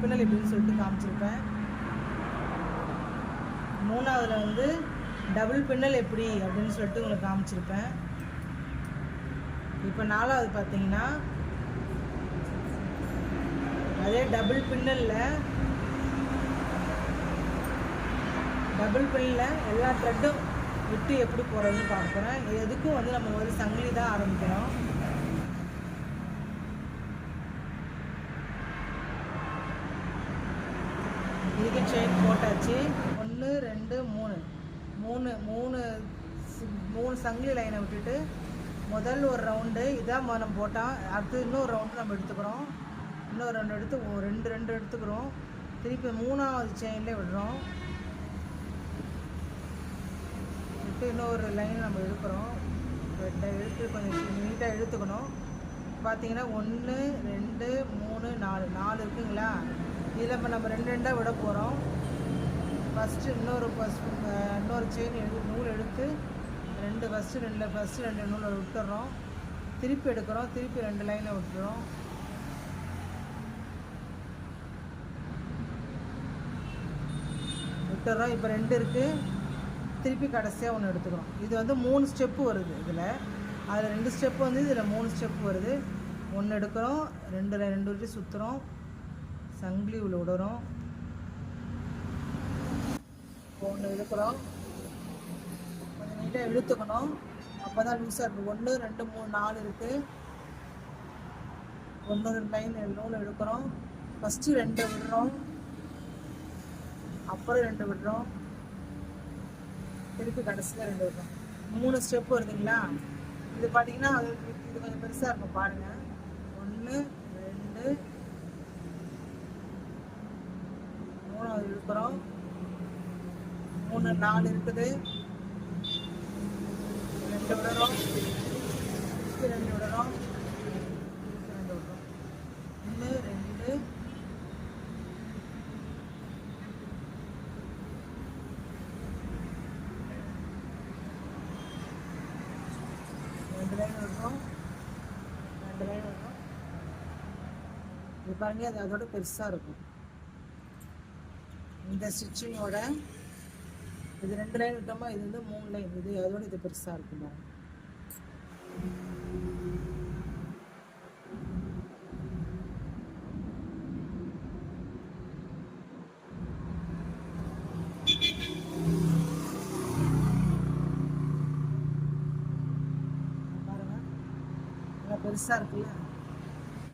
பின்னல் எப்படின்னு சொல்லிட்டு காமிச்சிருப்பேன். மூணாவதுல வந்து டபுள் பின்னல் எப்படி அப்படின்னு சொல்லிட்டு உங்களுக்கு காமிச்சிருப்பேன். இப்போ நாலாவது பார்த்தீங்கன்னா அதே டபுள் பின்னலில் எல்லா த்ரெட்டும் விட்டு எப்படி போகிறதுன்னு பார்க்குறேன். எதுக்கும் வந்து நம்ம ஒரு சங்கிலி தான் ஆரம்பிக்கிறோம். இதுக்கு செயின் போட்டாச்சு. 1 2 3 சங்கிலி லைனை விட்டுட்டு முதல் ஒரு ரவுண்டு இதான் நம்ம போட்டால் அடுத்து இன்னொரு ரவுண்டு நம்ம எடுத்துக்கிறோம். இன்னொரு ரெண்டு எடுத்து ரெண்டு எடுத்துக்கிறோம். திருப்பி மூணாவது செயினில் விடுறோம். விட்டு இன்னொரு லைன் நம்ம இழுக்கிறோம். இழுத்து கொஞ்சம் நீட்டாக இழுத்துக்கணும். பார்த்தீங்கன்னா 1 2 3 4 இருக்குங்களா? இதில் இப்போ நம்ம ரெண்டாக விட போகிறோம். ஃபஸ்ட்டு இன்னொரு செயின் நூல் எடுத்து ஃபஸ்ட்டு ரெண்டு நூலை விட்டுறோம். திருப்பி எடுக்கிறோம். திருப்பி 2 லைனை விட்டுறோம். இப்போ 2 இருக்குது. திருப்பி கடைசியாக ஒன்று எடுத்துக்கிறோம். இது வந்து 3 ஸ்டெப்பு வருது. அதில் 2 ஸ்டெப்பு வந்து இதில் 3 ஸ்டெப்பு வருது. 1 எடுக்கிறோம். 2 விட்டு சுற்றுறோம். சங்கிலி உள்ள விடுறோம். 1 இழுக்கிறோம். கொஞ்சம் நீட்டாக இழுத்துக்கணும். அப்போ தான் லூஸாக இருக்கும். 1 2 3 4 இருக்குது. 1 2 லைன் நூல் எடுக்கிறோம். ஃபஸ்ட்டு 2 விடுறோம். அப்புறம் 2 விடுறோம். திருப்பி கடைசியில் 2 விடுறோம். 3 ஸ்டெப்பு வருதுங்களா? இது பார்த்தீங்கன்னா இது கொஞ்சம் பெருசாக இருக்கும் பாருங்கள். 1 2 3 இழுக்கிறோம். 3 4 இருக்குது. 2 விடுறோம். 2 விடுறோம். 2 விடுறோம். 1 2 2 லைன் விடுறோம். 2 லைன் விடுறோம். இது பாருங்க, அது அதோட பெருசாக இருக்கும். இந்த ஸ்டிச்சிங்கோட இது 2 லைன் விட்டோமா, இது வந்து 3 லைன். இது அதோட இது பெருசாக இருக்கும். பாருங்க, நல்லா பெருசாக இருக்குல்ல?